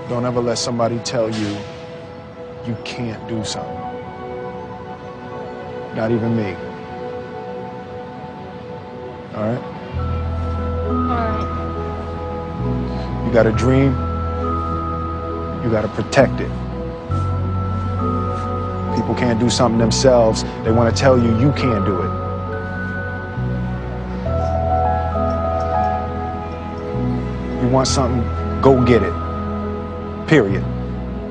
Don't ever let somebody tell you you can't do something. Not even me. All right? All right. You got a dream, you got to protect it. People can't do something themselves. They want to tell you you can't do it. You want something, go get it. Period.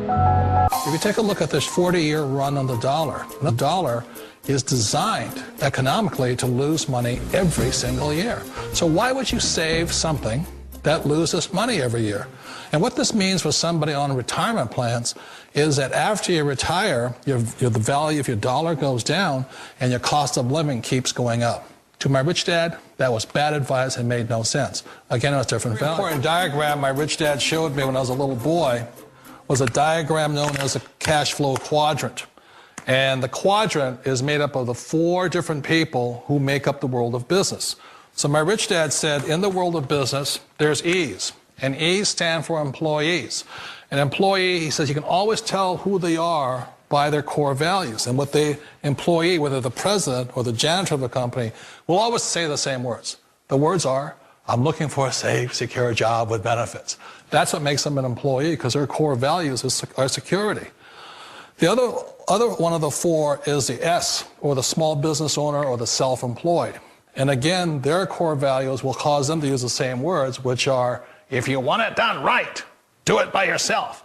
If you take a look at this 40-year run on the dollar is designed economically to lose money every single year. So why would you save something that loses money every year? And what this means for somebody on retirement plans is that after you retire, the value of your dollar goes down and your cost of living keeps going up. To my rich dad, that was bad advice and made no sense. Again, it was different value. An important diagram my rich dad showed me when I was a little boy was a diagram known as a cash flow quadrant. And the quadrant is made up of the 4 different people who make up the world of business. So my rich dad said, in the world of business, there's E's. And E's stand for employees. An employee, he says, you can always tell who they are by their core values. And what the employee, whether the president or the janitor of the company, will always say the same words. The words are, I'm looking for a safe, secure job with benefits. That's what makes them an employee, because their core values are security. The other one of the 4 is the S, or the small business owner or the self-employed. And again, their core values will cause them to use the same words, which are, if you want it done right, do it by yourself.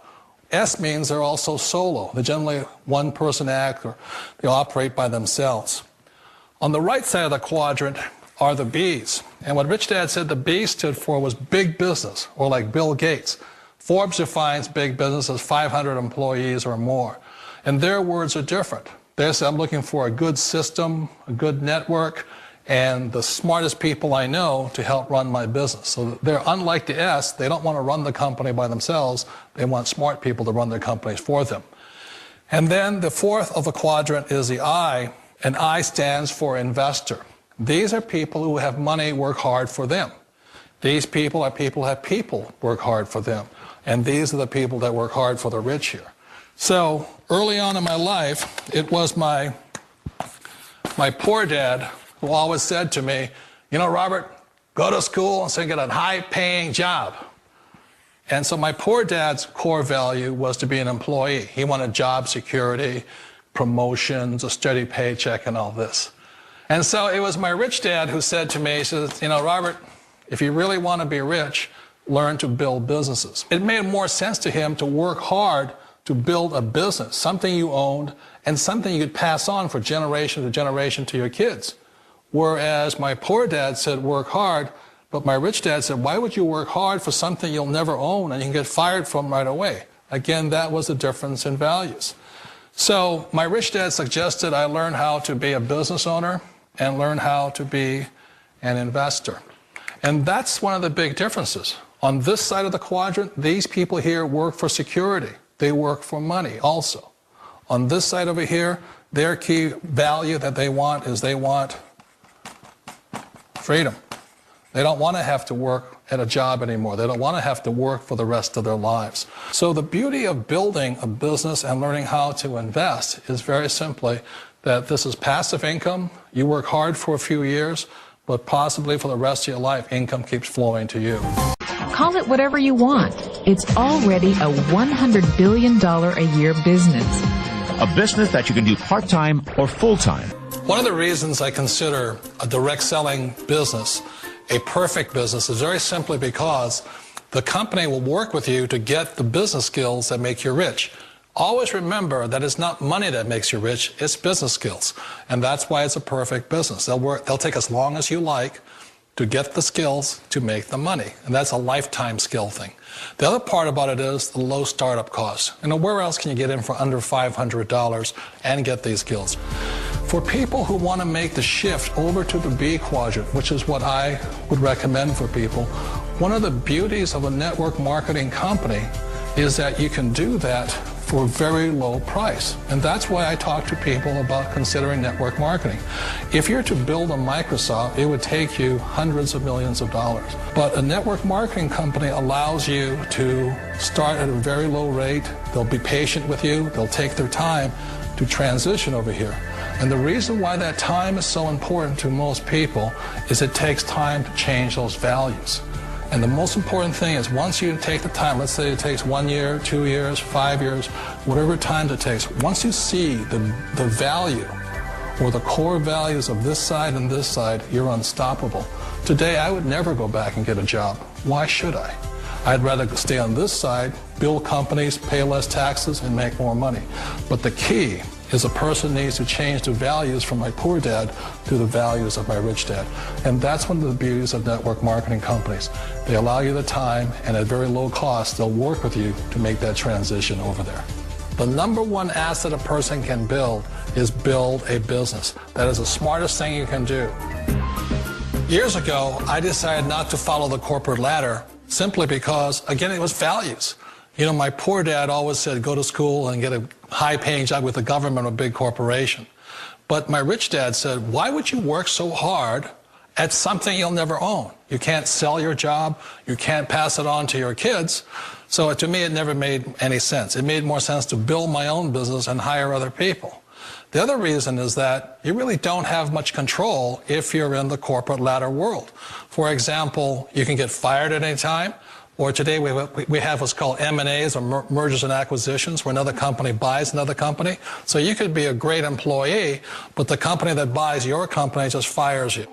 S means they're also solo. They're generally one-person act, or they operate by themselves. On the right side of the quadrant are the B's. And what Rich Dad said the B stood for was big business, or like Bill Gates. Forbes defines big business as 500 employees or more. And their words are different. They say, I'm looking for a good system, a good network, and the smartest people I know to help run my business. So they're unlike the S. They don't want to run the company by themselves. They want smart people to run their companies for them. And then the 4th of the quadrant is the I, and I stands for investor. These are people who have money work hard for them. These people are people who have people work hard for them. And these are the people that work hard for the rich here. So early on in my life, it was my poor dad who always said to me, you know, Robert, go to school and so get a high-paying job. And so my poor dad's core value was to be an employee. He wanted job security, promotions, a steady paycheck, and all this. And so it was my rich dad who said to me, he says, you know, Robert, if you really want to be rich, learn to build businesses. It made more sense to him to work hard to build a business, something you owned, and something you could pass on for generation to generation to your kids. Whereas my poor dad said, work hard, but my rich dad said, why would you work hard for something you'll never own and you can get fired from right away? Again, that was the difference in values. So my rich dad suggested I learn how to be a business owner and learn how to be an investor. And that's one of the big differences. On this side of the quadrant, these people here work for security. They work for money also. On this side over here, their key value that they want is they want freedom. They don't want to have to work at a job anymore. They don't want to have to work for the rest of their lives. So the beauty of building a business and learning how to invest is very simply that this is passive income. You work hard for a few years, but possibly for the rest of your life, income keeps flowing to you. Call it whatever you want. It's already a $100 billion a year business. A business that you can do part-time or full-time. One of the reasons I consider a direct selling business a perfect business is very simply because the company will work with you to get the business skills that make you rich. Always remember that it's not money that makes you rich, it's business skills. And that's why it's a perfect business. They'll take as long as you like to get the skills to make the money. And that's a lifetime skill thing. The other part about it is the low startup cost. You know, where else can you get in for under $500 and get these skills? For people who want to make the shift over to the B quadrant, which is what I would recommend for people, one of the beauties of a network marketing company is that you can do that for a very low price. And that's why I talk to people about considering network marketing. If you're to build a Microsoft, it would take you hundreds of millions of dollars. But a network marketing company allows you to start at a very low rate. They'll be patient with you. They'll take their time to transition over here. And the reason why that time is so important to most people is it takes time to change those values. And the most important thing is once you take the time, let's say it takes 1 year, 2 years, 5 years, whatever time it takes, once you see the value or the core values of this side and this side, you're unstoppable. Today, I would never go back and get a job. Why should I? I'd rather stay on this side, build companies, pay less taxes, and make more money. But the key is a person needs to change the values from my poor dad to the values of my rich dad. And that's one of the beauties of network marketing companies. They allow you the time, and at very low cost, they'll work with you to make that transition over there. The number one asset a person can build is build a business. That is the smartest thing you can do. Years ago, I decided not to follow the corporate ladder simply because, again, it was values. You know, my poor dad always said, go to school and get a high-paying job with the government or a big corporation. But my rich dad said, why would you work so hard at something you'll never own? You can't sell your job. You can't pass it on to your kids. So to me, it never made any sense. It made more sense to build my own business and hire other people. The other reason is that you really don't have much control if you're in the corporate ladder world. For example, you can get fired at any time. Or today we have what's called M&As, or mergers and acquisitions, where another company buys another company. So you could be a great employee, but the company that buys your company just fires you.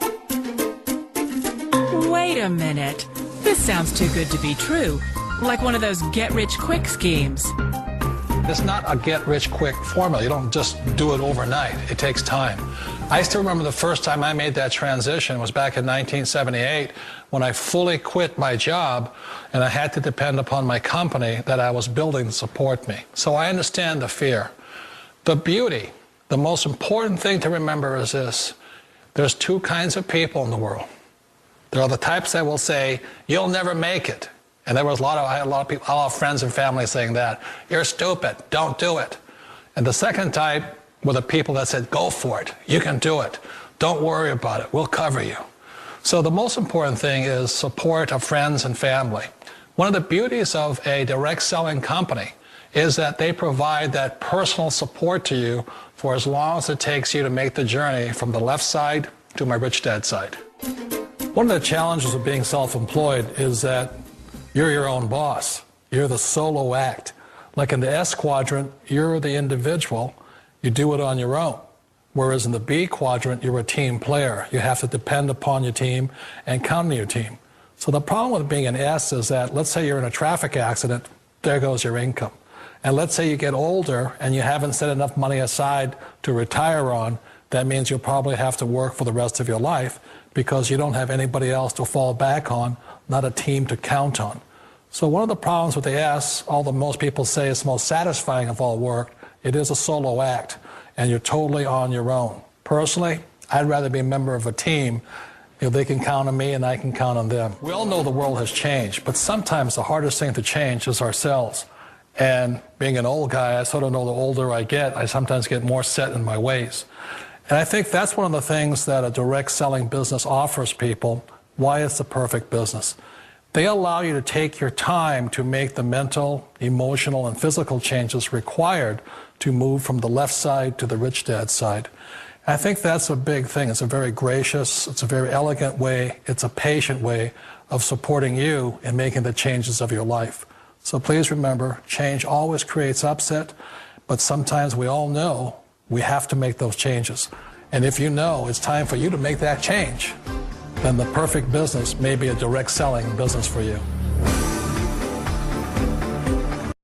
Wait a minute. This sounds too good to be true. Like one of those get-rich-quick schemes. It's not a get-rich-quick formula. You don't just do it overnight. It takes time. I still remember the first time I made that transition was back in 1978 when I fully quit my job and I had to depend upon my company that I was building to support me. So I understand the fear. The beauty, the most important thing to remember is this. There's two kinds of people in the world. There are the types that will say, you'll never make it. And there was I had a lot of people, a lot of friends and family saying that. You're stupid, don't do it. And the second type were the people that said, go for it, you can do it. Don't worry about it, we'll cover you. So the most important thing is support of friends and family. One of the beauties of a direct selling company is that they provide that personal support to you for as long as it takes you to make the journey from the left side to my rich dad side. One of the challenges of being self-employed is that you're your own boss. You're the solo act. Like in the S quadrant, you're the individual. You do it on your own. Whereas in the B quadrant, you're a team player. You have to depend upon your team and count on your team. So the problem with being an S is that, let's say you're in a traffic accident, there goes your income. And let's say you get older and you haven't set enough money aside to retire on, that means you'll probably have to work for the rest of your life because you don't have anybody else to fall back on, not a team to count on. So one of the problems with the S, although most people say it's the most satisfying of all work, it is a solo act, and you're totally on your own. Personally, I'd rather be a member of a team if they can count on me and I can count on them. We all know the world has changed, but sometimes the hardest thing to change is ourselves. And being an old guy, I sort of know the older I get, I sometimes get more set in my ways. And I think that's one of the things that a direct selling business offers people, why it's the perfect business. They allow you to take your time to make the mental, emotional, and physical changes required to move from the left side to the rich dad side. I think that's a big thing. It's a very gracious, it's a very elegant way, it's a patient way of supporting you in making the changes of your life. So please remember, change always creates upset, but sometimes we all know we have to make those changes. And if you know it's time for you to make that change, then the perfect business may be a direct selling business for you.